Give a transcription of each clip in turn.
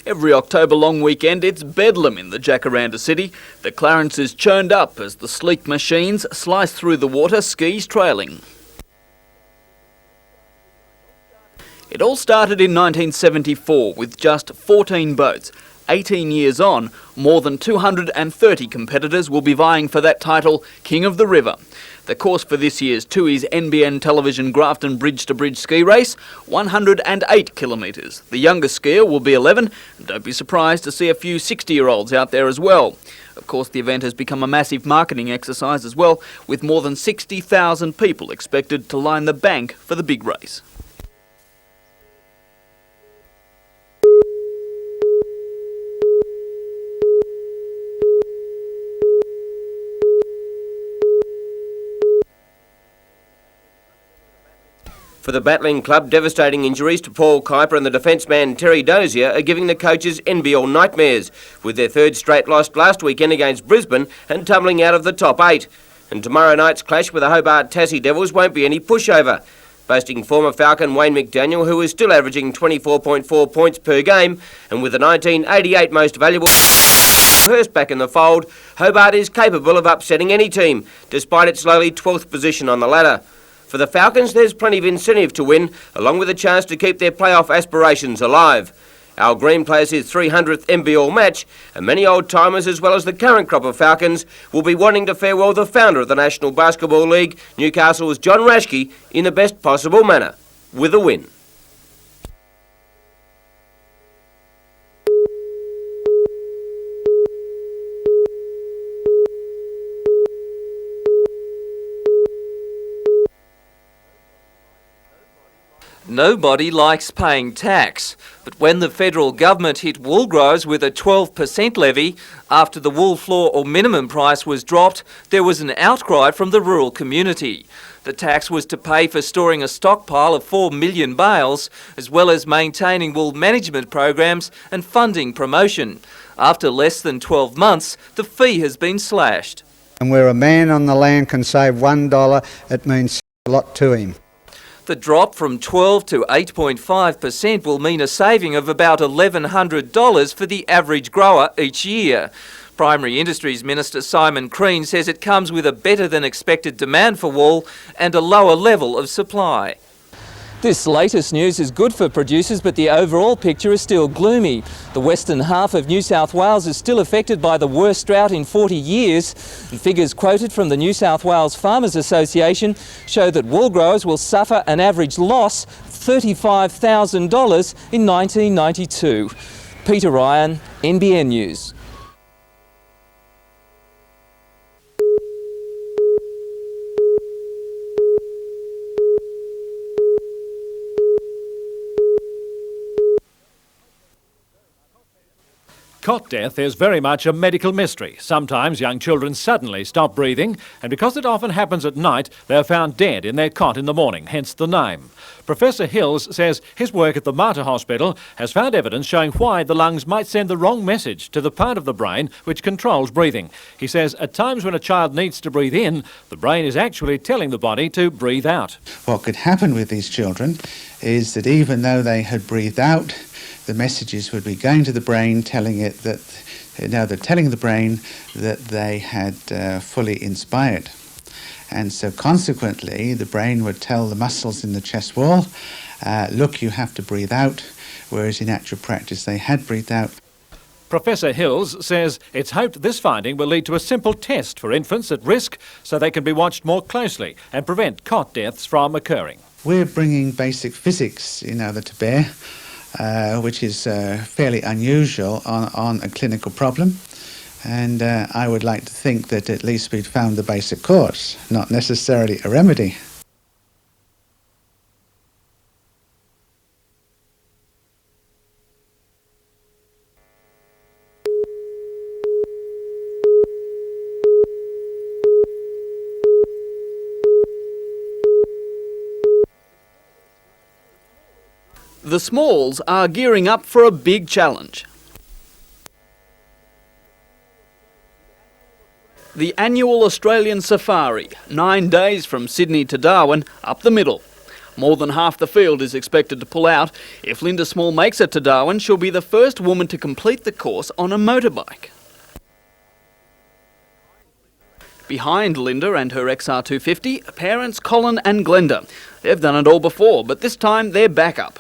Every October long weekend, it's bedlam in the Jacaranda City. The Clarence is churned up as the sleek machines slice through the water, skis trailing. It all started in 1974 with just 14 boats. 18 years on, more than 230 competitors will be vying for that title, King of the River. The course for this year's Tooheys NBN Television Grafton Bridge-to-Bridge ski race, 108 kilometres. The youngest skier will be 11, and don't be surprised to see a few 60-year-olds out there as well. Of course, the event has become a massive marketing exercise as well, with more than 60,000 people expected to line the bank for the big race. For the battling club, devastating injuries to Paul Kuiper and the defenceman Terry Dozier are giving the coaches NBL nightmares, with their third straight loss last weekend against Brisbane and tumbling out of the top 8. And tomorrow night's clash with the Hobart Tassie Devils won't be any pushover. Boasting former Falcon Wayne McDaniel, who is still averaging 24.4 points per game, and with the 1988 most valuable Hurst back in the fold, Hobart is capable of upsetting any team, despite its lowly 12th position on the ladder. For the Falcons, there's plenty of incentive to win, along with a chance to keep their playoff aspirations alive. Al Green plays his 300th NBL match, and many old-timers, as well as the current crop of Falcons, will be wanting to farewell the founder of the National Basketball League, Newcastle's John Rashke, in the best possible manner, with a win. Nobody likes paying tax, but when the federal government hit wool growers with a 12% levy after the wool floor or minimum price was dropped, there was an outcry from the rural community. The tax was to pay for storing a stockpile of 4 million bales, as well as maintaining wool management programs and funding promotion. After less than 12 months, the fee has been slashed. And where a man on the land can save $1, it means a lot to him. The drop from 12 to 8.5% will mean a saving of about $1,100 for the average grower each year. Primary Industries Minister Simon Crean says it comes with a better than expected demand for wool and a lower level of supply. This latest news is good for producers, but the overall picture is still gloomy. The western half of New South Wales is still affected by the worst drought in 40 years. And figures quoted from the New South Wales Farmers Association show that wool growers will suffer an average loss of $35,000 in 1992. Peter Ryan, NBN News. Cot death is very much a medical mystery. Sometimes young children suddenly stop breathing, and because it often happens at night, they are found dead in their cot in the morning, hence the name. Professor Hills says his work at the Mater Hospital has found evidence showing why the lungs might send the wrong message to the part of the brain which controls breathing. He says at times when a child needs to breathe in, the brain is actually telling the body to breathe out. What could happen with these children is that even though they had breathed out, the messages would be going to the brain, telling it that now they're telling the brain that they had fully inspired. And so consequently, the brain would tell the muscles in the chest wall, look, you have to breathe out, whereas in actual practice they had breathed out. Professor Hills says it's hoped this finding will lead to a simple test for infants at risk so they can be watched more closely and prevent cot deaths from occurring. We're bringing basic physics, to bear, which is fairly unusual on a clinical problem. And I would like to think that at least we'd found the basic cause, not necessarily a remedy. The Smalls are gearing up for a big challenge. The annual Australian Safari, 9 days from Sydney to Darwin, up the middle. More than half the field is expected to pull out. If Linda Small makes it to Darwin, she'll be the first woman to complete the course on a motorbike. Behind Linda and her XR250, parents Colin and Glenda. They've done it all before, but this time they're back up.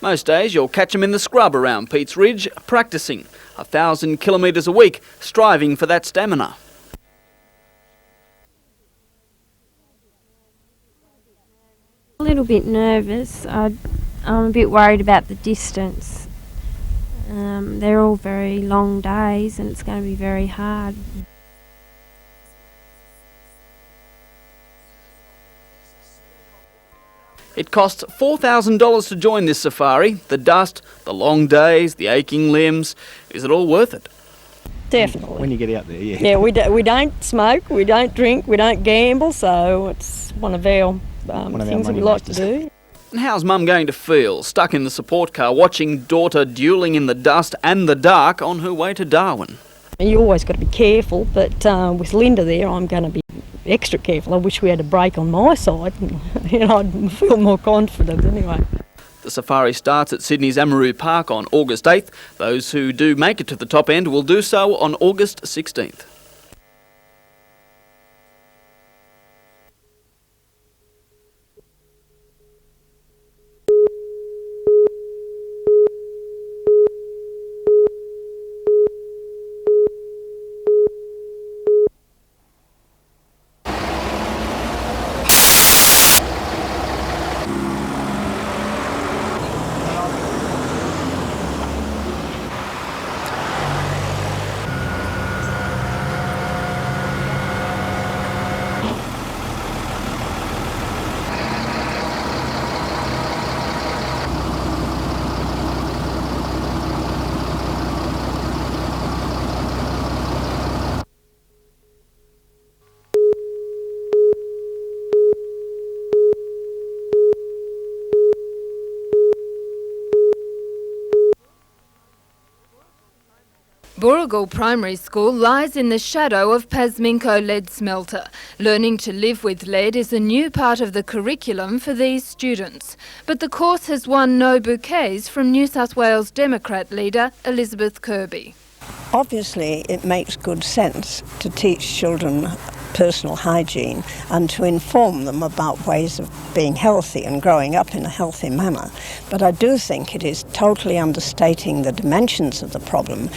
Most days you'll catch them in the scrub around Pete's Ridge, practising 1,000 kilometres a week, striving for that stamina. A little bit nervous. I'm a bit worried about the distance. They're all very long days and it's going to be very hard. It costs $4,000 to join this safari. The dust, the long days, the aching limbs. Is it all worth it? Definitely. When you get out there, yeah. Yeah, we don't smoke, we don't drink, we don't gamble, so it's one of our things that we like to do. And how's Mum going to feel, stuck in the support car, watching daughter duelling in the dust and the dark on her way to Darwin? You always got to be careful, but with Linda there, I'm going to be extra careful. I wish we had a brake on my side, and I'd feel more confident anyway. The safari starts at Sydney's Amaroo Park on August 8th. Those who do make it to the top end will do so on August 16th. Burrigal Primary School lies in the shadow of Pasminco lead smelter. Learning to live with lead is a new part of the curriculum for these students. But the course has won no bouquets from New South Wales Democrat leader Elizabeth Kirby. Obviously, it makes good sense to teach children personal hygiene and to inform them about ways of being healthy and growing up in a healthy manner. But I do think it is totally understating the dimensions of the problem.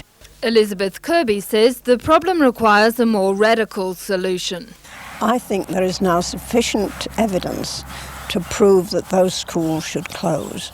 Elizabeth Kirby says the problem requires a more radical solution. I think there is now sufficient evidence to prove that those schools should close.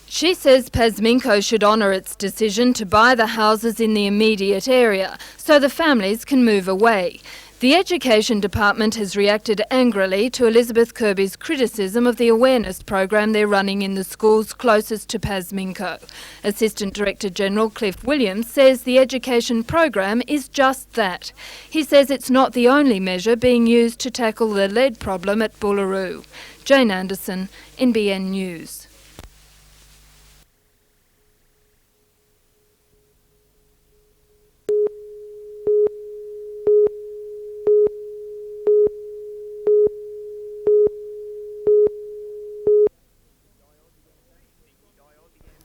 She says Pasminco should honour its decision to buy the houses in the immediate area so the families can move away. The Education Department has reacted angrily to Elizabeth Kirby's criticism of the awareness program they're running in the schools closest to Pasminco. Assistant Director General Cliff Williams says the education program is just that. He says it's not the only measure being used to tackle the lead problem at Bullaroo. Jane Anderson, NBN News.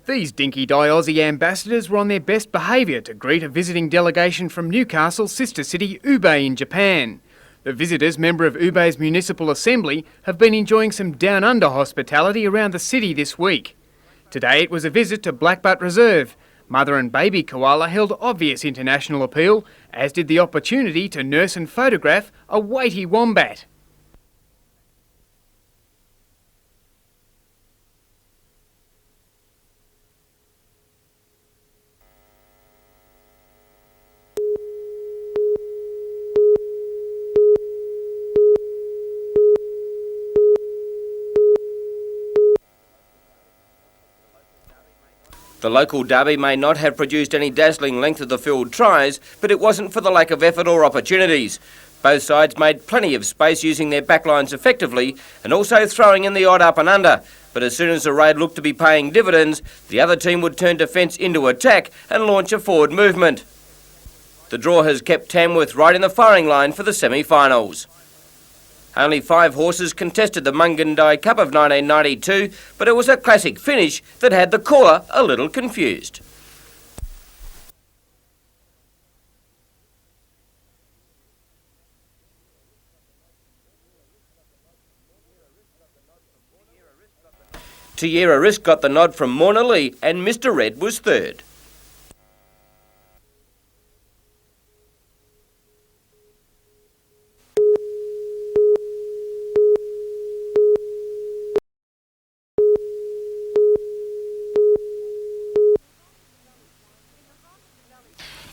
These dinky-die Aussie ambassadors were on their best behaviour to greet a visiting delegation from Newcastle's sister city Ube in Japan. The visitors, member of Ube's Municipal Assembly, have been enjoying some down-under hospitality around the city this week. Today it was a visit to Blackbutt Reserve. Mother and baby koala held obvious international appeal, as did the opportunity to nurse and photograph a weighty wombat. The local derby may not have produced any dazzling length of the field tries, but it wasn't for the lack of effort or opportunities. Both sides made plenty of space using their backlines effectively and also throwing in the odd up and under. But as soon as the raid looked to be paying dividends, the other team would turn defence into attack and launch a forward movement. The draw has kept Tamworth right in the firing line for the semi-finals. Only 5 horses contested the Mungandai Cup of 1992, but it was a classic finish that had the caller a little confused. Tierra Risk got the nod from Morna Lee, and Mr Red was third.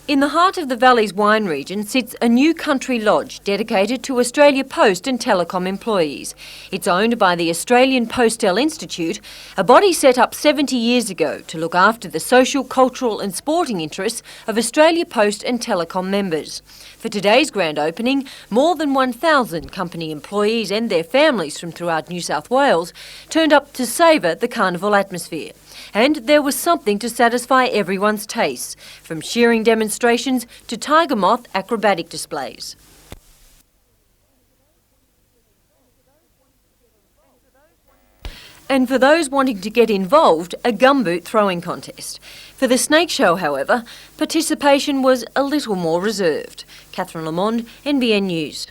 In the heart of the Valley's wine region sits a new country lodge dedicated to Australia Post and Telecom employees. It's owned by the Australian Postel Institute, a body set up 70 years ago to look after the social, cultural and sporting interests of Australia Post and Telecom members. For today's grand opening, more than 1,000 company employees and their families from throughout New South Wales turned up to savour the carnival atmosphere. And there was something to satisfy everyone's tastes, from shearing demonstrations to tiger moth acrobatic displays. And for those wanting to get involved, a gumboot throwing contest. For the snake show, however, participation was a little more reserved. Catherine Lamond, NBN News.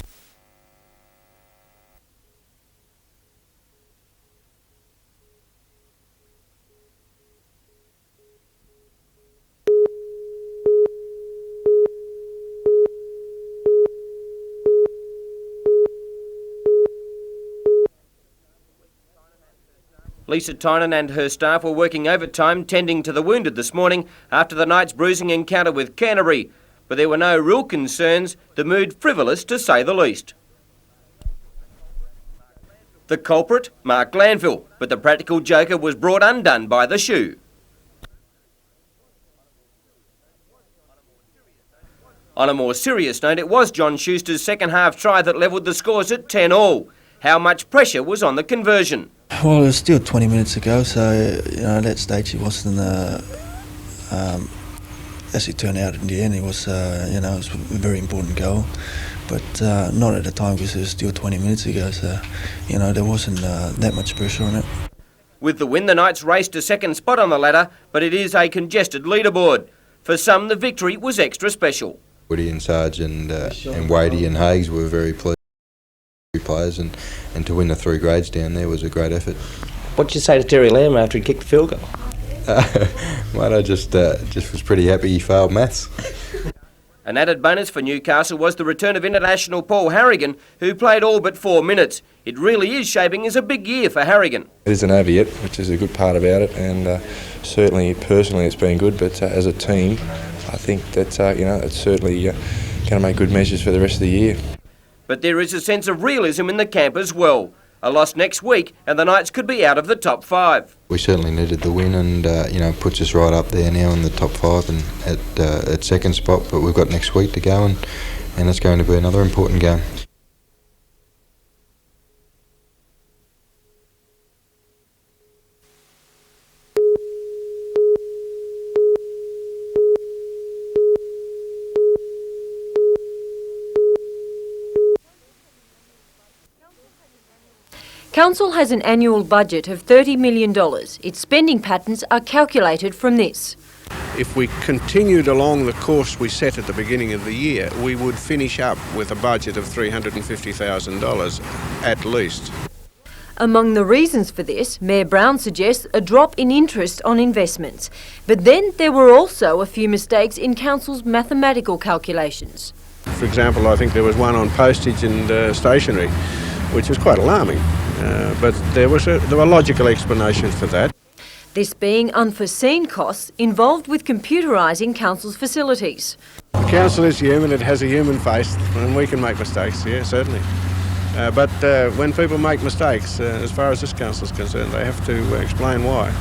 Lisa Tynan and her staff were working overtime tending to the wounded this morning after the night's bruising encounter with Canterbury. But there were no real concerns, the mood frivolous to say the least. The culprit, Mark Glanville, but the practical joker was brought undone by the shoe. On a more serious note, it was John Schuster's second half try that levelled the scores at 10-all. How much pressure was on the conversion? Well, it was still 20 minutes ago, so at that stage it wasn't. As it turned out in the end, it was it was a very important goal, but not at the time because it was still 20 minutes ago. So there wasn't that much pressure on it. With the win, the Knights raced to second spot on the ladder, but it is a congested leaderboard. For some, the victory was extra special. Woody and Sarge and Wadey and Hayes were very pleased players, and to win the 3 grades down there was a great effort. What did you say to Terry Lamb after he kicked the field goal? Mate, I just was pretty happy he failed maths. An added bonus for Newcastle was the return of international Paul Harrigan, who played all but 4 minutes. It really is shaping as a big year for Harrigan. It isn't over yet, which is a good part about it, and certainly personally it's been good, but as a team I think that it's certainly going to make good measures for the rest of the year. But there is a sense of realism in the camp as well. A loss next week and the Knights could be out of the top 5. We certainly needed the win, and puts us right up there now in the top 5 and at second spot. But we've got next week to go, and it's going to be another important game. Council has an annual budget of $30 million. Its spending patterns are calculated from this. If we continued along the course we set at the beginning of the year, we would finish up with a budget of $350,000 at least. Among the reasons for this, Mayor Brown suggests a drop in interest on investments. But then there were also a few mistakes in Council's mathematical calculations. For example, I think there was one on postage and stationery, which was quite alarming. But there were logical explanations for that. This being unforeseen costs involved with computerising Council's facilities. The Council is human, it has a human face, and we can make mistakes, yeah, certainly. But when people make mistakes, as far as this Council is concerned, they have to explain why.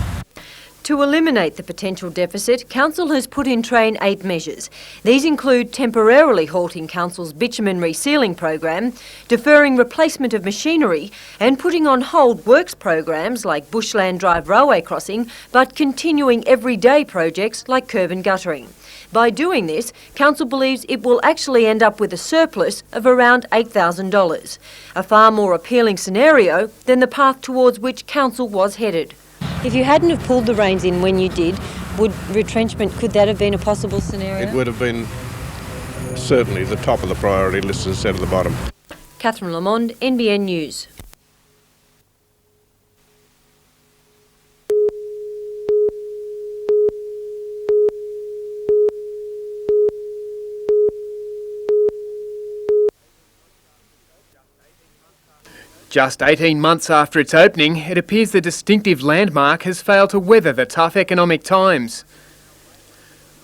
To eliminate the potential deficit, Council has put in train 8 measures. These include temporarily halting Council's bitumen resealing program, deferring replacement of machinery and putting on hold works programs like Bushland Drive railway crossing, but continuing everyday projects like curb and guttering. By doing this, council believes it will actually end up with a surplus of around $8,000, a far more appealing scenario than the path towards which council was headed. If you hadn't have pulled the reins in when you did, would retrenchment, could that have been a possible scenario? It would have been certainly the top of the priority list instead of the bottom. Catherine Lamond, NBN News. Just 18 months after its opening, it appears the distinctive landmark has failed to weather the tough economic times.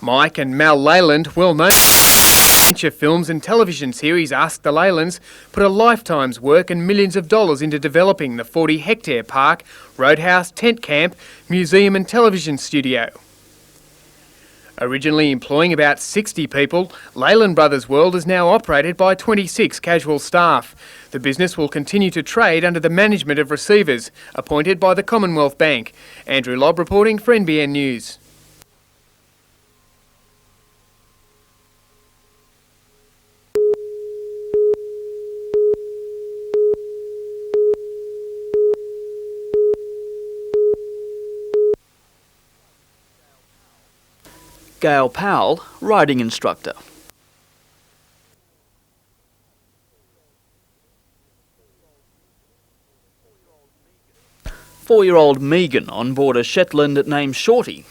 Mike and Mal Leyland, well-known feature films and television series Ask the Leylands, put a lifetime's work and millions of dollars into developing the 40-hectare park, roadhouse, tent camp, museum and television studio. Originally employing about 60 people, Leyland Brothers World is now operated by 26 casual staff. The business will continue to trade under the management of receivers, appointed by the Commonwealth Bank. Andrew Lobb reporting for NBN News. Gail Powell, riding instructor. Four-year-old Megan on board a Shetland named Shorty.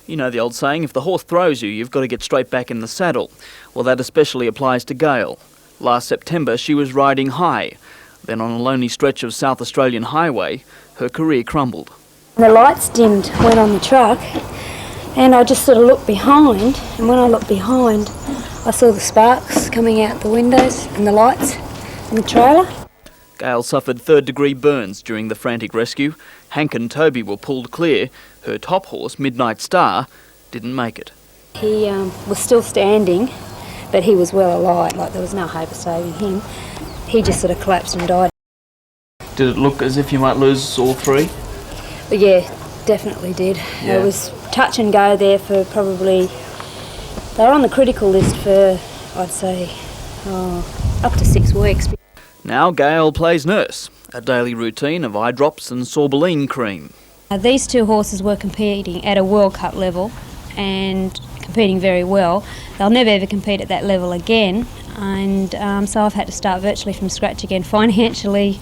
You know the old saying, if the horse throws you, you've got to get straight back in the saddle. Well, that especially applies to Gail. Last September, she was riding high. Then on a lonely stretch of South Australian highway, her career crumbled. The lights dimmed, went on the truck, and I just sort of looked behind, and when I looked behind, I saw the sparks coming out the windows and the lights in the trailer. Gail suffered third-degree burns during the frantic rescue. Hank and Toby were pulled clear. Her top horse, Midnight Star, didn't make it. He was still standing, but he was well alive, like there was no hope of saving him. He just sort of collapsed and died. Did it look as if you might lose all three? But yeah, definitely did. Yeah. It was touch and go there for probably, they were on the critical list for, I'd say, up to 6 weeks. Now Gail plays nurse, a daily routine of eye drops and sorbeline cream. These two horses were competing at a World Cup level and competing very well. They'll never ever compete at that level again, and so I've had to start virtually from scratch again, financially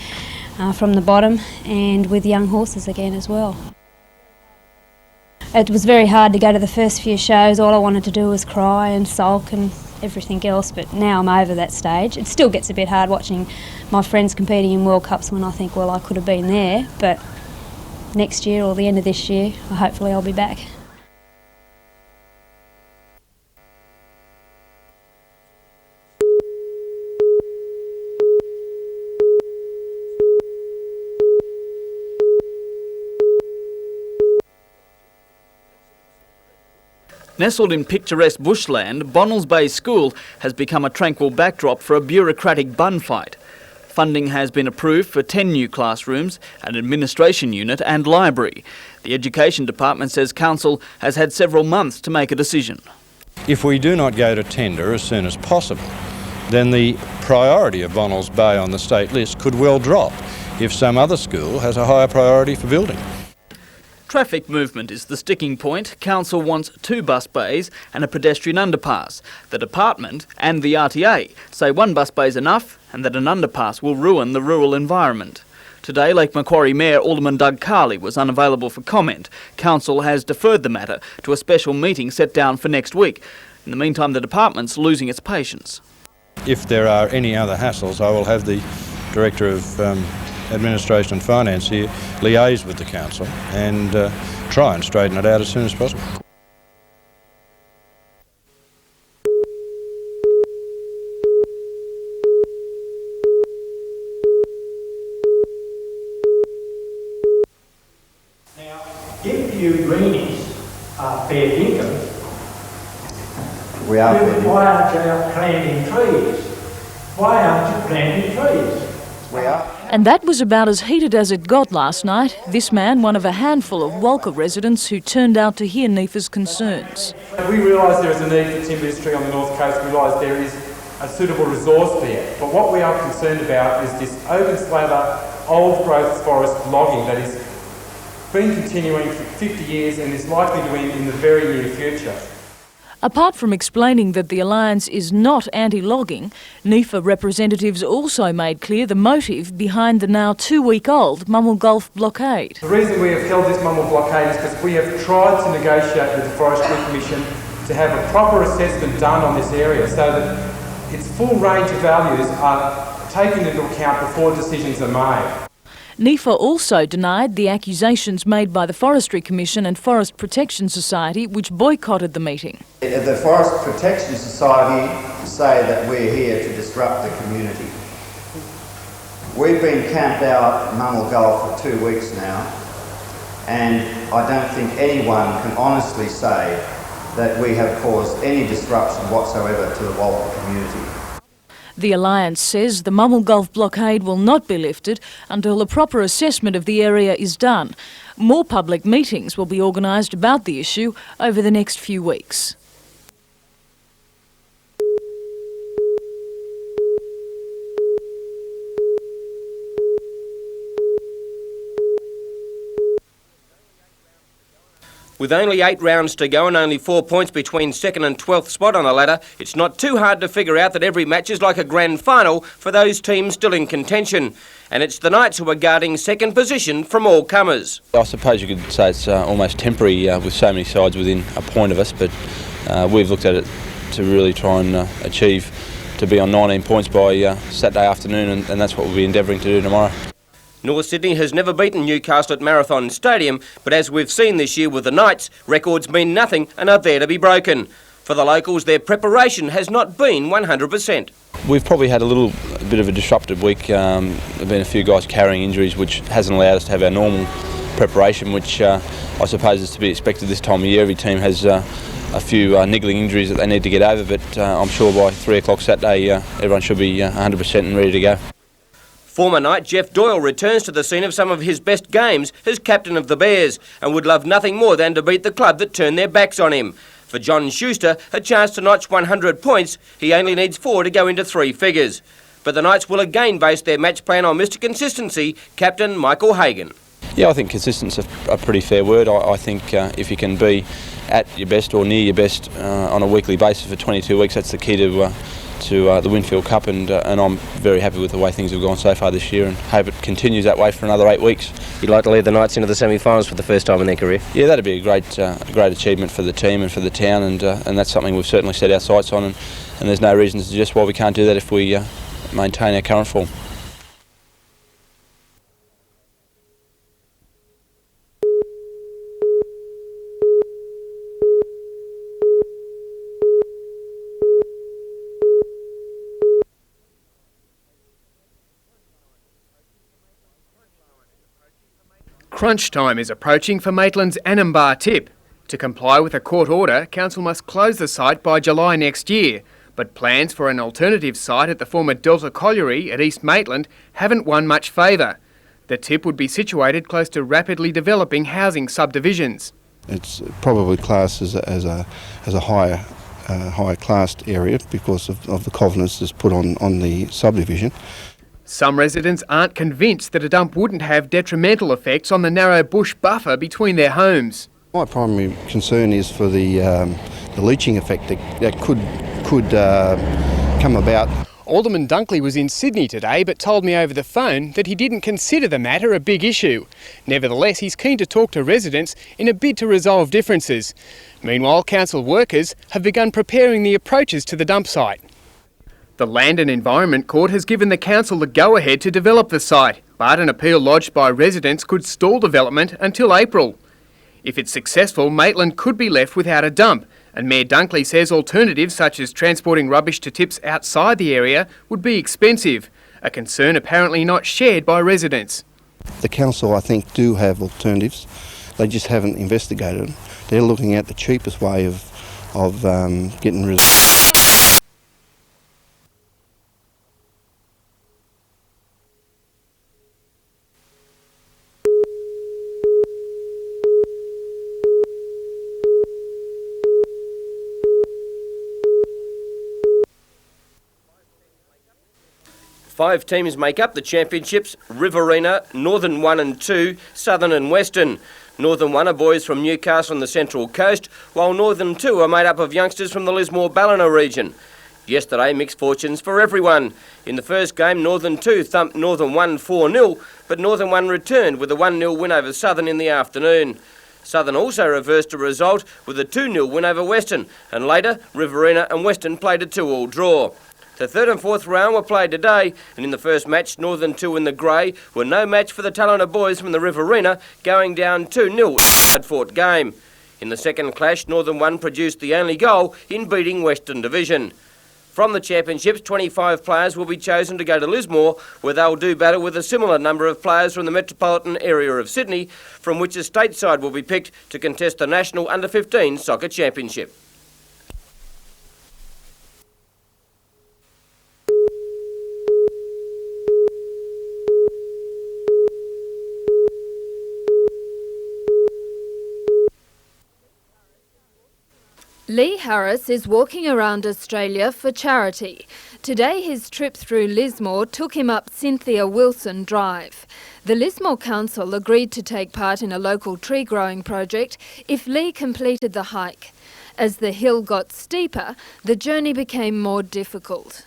from the bottom, and with young horses again as well. It was very hard to go to the first few shows. All I wanted to do was cry and sulk and everything else, but now I'm over that stage. It still gets a bit hard watching my friends competing in World Cups when I think, well, I could have been there, but next year or the end of this year, hopefully I'll be back. Nestled in picturesque bushland, Bonnells Bay School has become a tranquil backdrop for a bureaucratic bun fight. Funding has been approved for 10 new classrooms, an administration unit and library. The Education Department says Council has had several months to make a decision. If we do not go to tender as soon as possible, then the priority of Bonnells Bay on the state list could well drop if some other school has a higher priority for building. Traffic movement is the sticking point. Council wants 2 bus bays and a pedestrian underpass. The department and the RTA say 1 bus bay is enough and that an underpass will ruin the rural environment. Today, Lake Macquarie Mayor Alderman Doug Carley was unavailable for comment. Council has deferred the matter to a special meeting set down for next week. In the meantime, the department's losing its patience. If there are any other hassles, I will have the Director of Administration and Finance here liaise with the Council and try and straighten it out as soon as possible. Now, if you greenies are fair income, we are why aren't you out planting trees? Why aren't you planting trees? We are. And that was about as heated as it got last night. This man, one of a handful of Walker residents who turned out to hear NEFA's concerns. We realise there is a need for timber industry on the North Coast. We realise there is a suitable resource there. But what we are concerned about is this open slather, old growth forest logging that is been continuing for 50 years and is likely to end in the very near future. Apart from explaining that the Alliance is not anti-logging, NEFA representatives also made clear the motive behind the now 2-week-old Mummel Gulf blockade. The reason we have held this Mummel blockade is because we have tried to negotiate with the Forestry Commission to have a proper assessment done on this area so that its full range of values are taken into account before decisions are made. NEFA also denied the accusations made by the Forestry Commission and Forest Protection Society, which boycotted the meeting. The Forest Protection Society say that we're here to disrupt the community. We've been camped out at Mummel Gulf for 2 weeks now, and I don't think anyone can honestly say that we have caused any disruption whatsoever to the Walker community. The Alliance says the Mummel Gulf blockade will not be lifted until a proper assessment of the area is done. More public meetings will be organised about the issue over the next few weeks. With only 8 rounds to go and only 4 points between 2nd and 12th spot on the ladder, it's not too hard to figure out that every match is like a grand final for those teams still in contention. And it's the Knights who are guarding 2nd position from all comers. I suppose you could say it's almost temporary with so many sides within a point of us, but we've looked at it to really try and achieve to be on 19 points by Saturday afternoon, and that's what we'll be endeavouring to do tomorrow. North Sydney has never beaten Newcastle at Marathon Stadium, but as we've seen this year with the Knights, records mean nothing and are there to be broken. For the locals, their preparation has not been 100%. We've probably had a bit of a disrupted week. There have been a few guys carrying injuries, which hasn't allowed us to have our normal preparation, which I suppose is to be expected this time of year. Every team has a few niggling injuries that they need to get over, but I'm sure by 3 o'clock Saturday everyone should be 100% and ready to go. Former Knight Jeff Doyle returns to the scene of some of his best games as captain of the Bears and would love nothing more than to beat the club that turned their backs on him. For John Schuster, a chance to notch 100 points, he only needs 4 to go into 3 figures. But the Knights will again base their match plan on Mr Consistency, Captain Michael Hagan. Yeah, I think consistent's a pretty fair word. I think if you can be at your best or near your best on a weekly basis for 22 weeks, that's the key to the Winfield Cup, and I'm very happy with the way things have gone so far this year and hope it continues that way for another 8 weeks. You'd like to lead the Knights into the semi-finals for the first time in their career? Yeah, that'd be a great achievement for the team and for the town, and that's something we've certainly set our sights on, and there's no reason to suggest why we can't do that if we maintain our current form. Crunch time is approaching for Maitland's Anambra tip. To comply with a court order, council must close the site by July next year, but plans for an alternative site at the former Delta Colliery at East Maitland haven't won much favour. The tip would be situated close to rapidly developing housing subdivisions. It's probably classed as a higher classed area because of the covenants that's put on the subdivision. Some residents aren't convinced that a dump wouldn't have detrimental effects on the narrow bush buffer between their homes. My primary concern is for the leaching effect that could come about. Alderman Dunkley was in Sydney today but told me over the phone that he didn't consider the matter a big issue. Nevertheless, he's keen to talk to residents in a bid to resolve differences. Meanwhile, council workers have begun preparing the approaches to the dump site. The Land and Environment Court has given the council the go-ahead to develop the site, but an appeal lodged by residents could stall development until April. If it's successful, Maitland could be left without a dump, and Mayor Dunkley says alternatives such as transporting rubbish to tips outside the area would be expensive, a concern apparently not shared by residents. The council, I think, do have alternatives. They just haven't investigated them. They're looking at the cheapest way of getting rid of 5 teams make up the championships: Riverina, Northern 1 and 2, Southern and Western. Northern 1 are boys from Newcastle and the Central Coast, while Northern 2 are made up of youngsters from the Lismore-Ballina region. Yesterday, mixed fortunes for everyone. In the first game, Northern 2 thumped Northern 1 4-0, but Northern 1 returned with a 1-0 win over Southern in the afternoon. Southern also reversed a result with a 2-0 win over Western, and later, Riverina and Western played a 2-2 draw. The third and fourth round were played today, and in the first match, Northern 2 in the grey were no match for the talented boys from the Riverina, going down 2-0 in a hard-fought game. In the second clash, Northern 1 produced the only goal in beating Western Division. From the championships, 25 players will be chosen to go to Lismore, where they'll do battle with a similar number of players from the metropolitan area of Sydney, from which a state side will be picked to contest the National Under-15 Soccer Championship. Lee Harris is walking around Australia for charity. Today his trip through Lismore took him up Cynthia Wilson Drive. The Lismore Council agreed to take part in a local tree growing project if Lee completed the hike. As the hill got steeper, the journey became more difficult.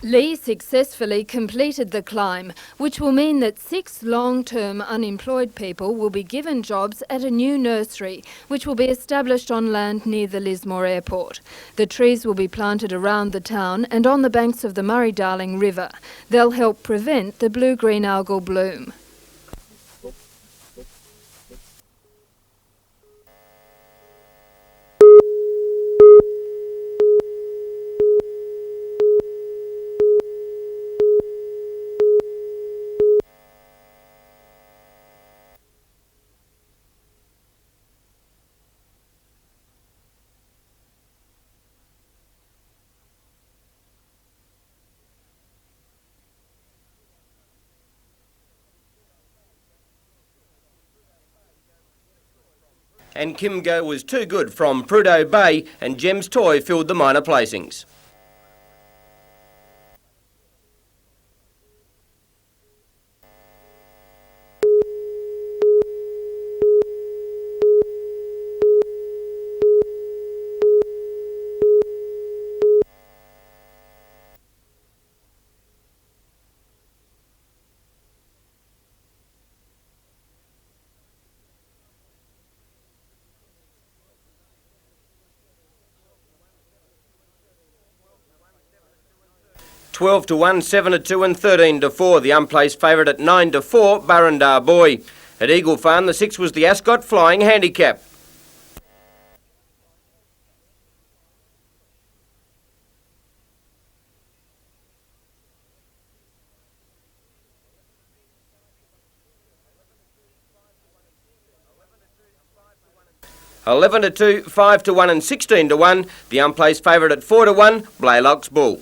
Lee successfully completed the climb, which will mean that 6 long-term unemployed people will be given jobs at a new nursery, which will be established on land near the Lismore Airport. The trees will be planted around the town and on the banks of the Murray-Darling River. They'll help prevent the blue-green algal bloom. And Kim Go was too good from Prudhoe Bay, and Jem's Toy filled the minor placings. $12 to 1, 7 to 2 and 13 to 4. The unplaced favourite at 9 to 4, Burrendar Boy. At Eagle Farm, the 6 was the Ascot Flying Handicap. $11 to 2, 5 to 1 and 16 to 1. The unplaced favourite at 4 to 1, Blaylock's Bull.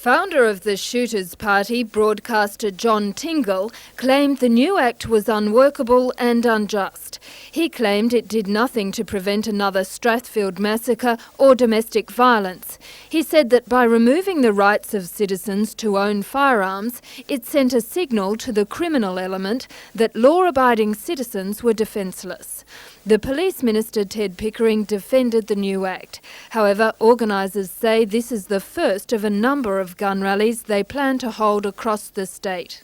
Founder of the Shooters Party, broadcaster John Tingle, claimed the new act was unworkable and unjust. He claimed it did nothing to prevent another Strathfield massacre or domestic violence. He said that by removing the rights of citizens to own firearms, it sent a signal to the criminal element that law-abiding citizens were defenceless. The Police Minister Ted Pickering defended the new act. However, organisers say this is the first of a number of gun rallies they plan to hold across the state.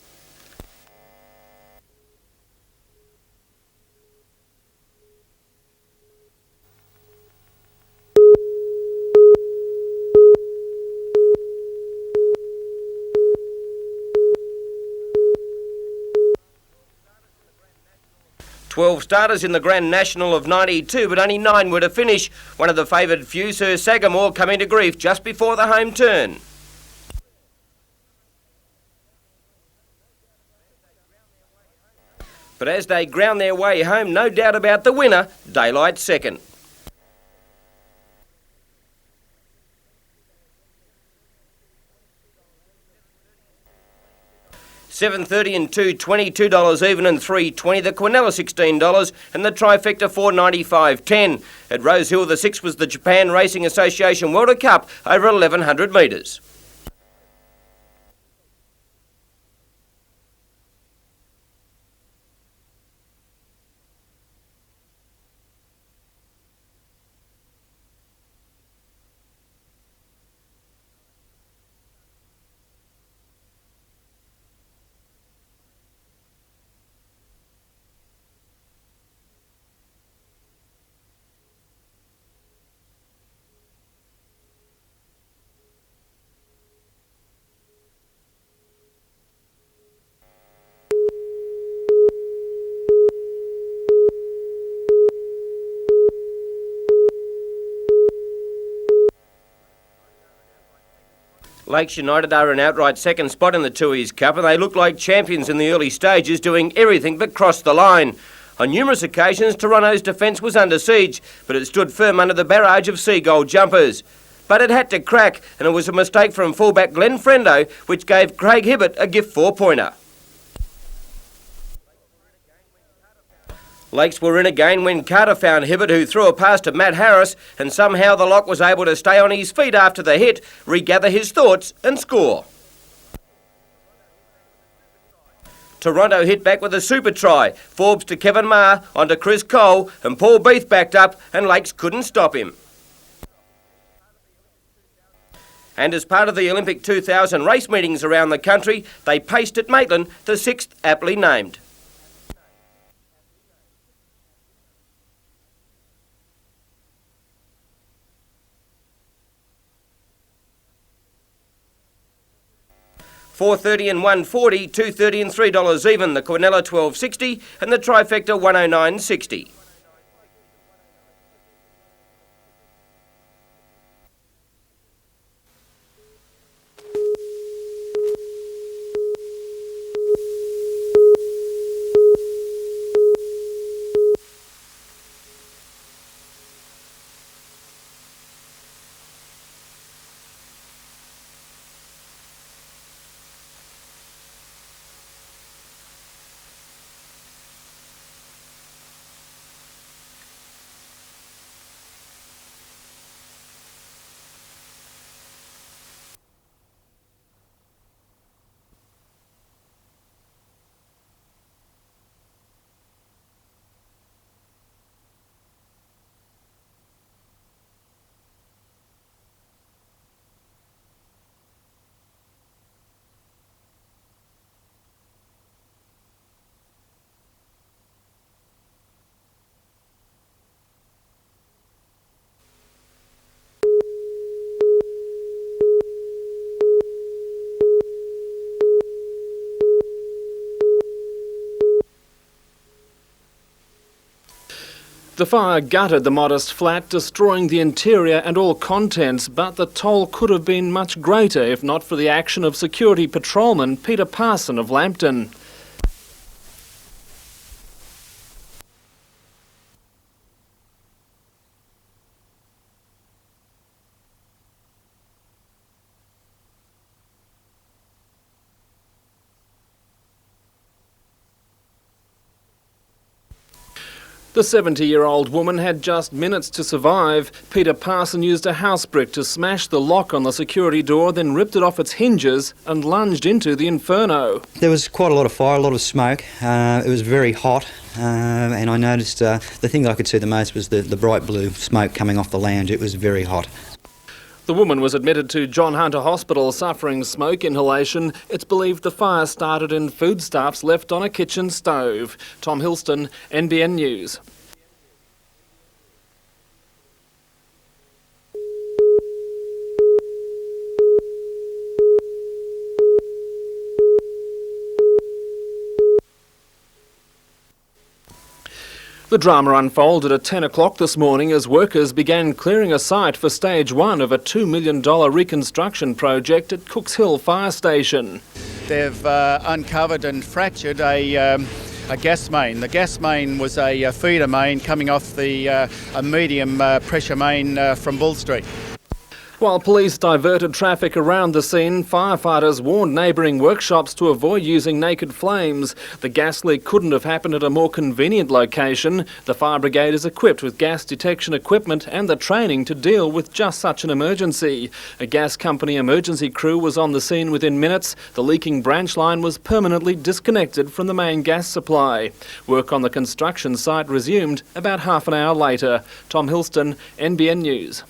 12 starters in the Grand National of 92, but only 9 were to finish. One of the favoured few, Sir Sagamore, coming to grief just before the home turn. But as they ground their way home, no doubt about the winner, Daylight second. $7.30 and $2.20, $2 even and $3.20. The Quinella $16 and the Trifecta $4.95.10. At Rose Hill, the 6 was the Japan Racing Association World Cup over 1,100 metres. Lakes United are an outright second spot in the Tooheys Cup and they look like champions in the early stages, doing everything but cross the line. On numerous occasions, Toronto's defence was under siege, but it stood firm under the barrage of Seagull jumpers. But it had to crack, and it was a mistake from fullback Glenn Frendo, which gave Craig Hibbert a gift 4-pointer. Lakes were in again when Carter found Hibbert, who threw a pass to Matt Harris, and somehow the lock was able to stay on his feet after the hit, regather his thoughts and score. Toronto hit back with a super try. Forbes to Kevin Maher, onto Chris Cole, and Paul Beath backed up, and Lakes couldn't stop him. And as part of the Olympic 2000 race meetings around the country, they paced at Maitland, the 6th aptly named. $4.30 and $1.40, $2.30 and $3 even. The Quinella $12.60 and the Trifecta $109.60. The fire gutted the modest flat, destroying the interior and all contents, but the toll could have been much greater if not for the action of security patrolman Peter Parson of Lambton. The 70-year-old woman had just minutes to survive. Peter Parson used a house brick to smash the lock on the security door, then ripped it off its hinges and lunged into the inferno. There was quite a lot of fire, a lot of smoke. It was very hot, and I noticed the thing that I could see the most was the bright blue smoke coming off the lounge. It was very hot. The woman was admitted to John Hunter Hospital suffering smoke inhalation. It's believed the fire started in foodstuffs left on a kitchen stove. Tom Hilston, NBN News. The drama unfolded at 10 o'clock this morning as workers began clearing a site for stage 1 of a $2 million reconstruction project at Cooks Hill Fire Station. They've uncovered and fractured a gas main. The gas main was a feeder main coming off a medium pressure main from Bull Street. While police diverted traffic around the scene, firefighters warned neighbouring workshops to avoid using naked flames. The gas leak couldn't have happened at a more convenient location. The fire brigade is equipped with gas detection equipment and the training to deal with just such an emergency. A gas company emergency crew was on the scene within minutes. The leaking branch line was permanently disconnected from the main gas supply. Work on the construction site resumed about half an hour later. Tom Hilston, NBN News.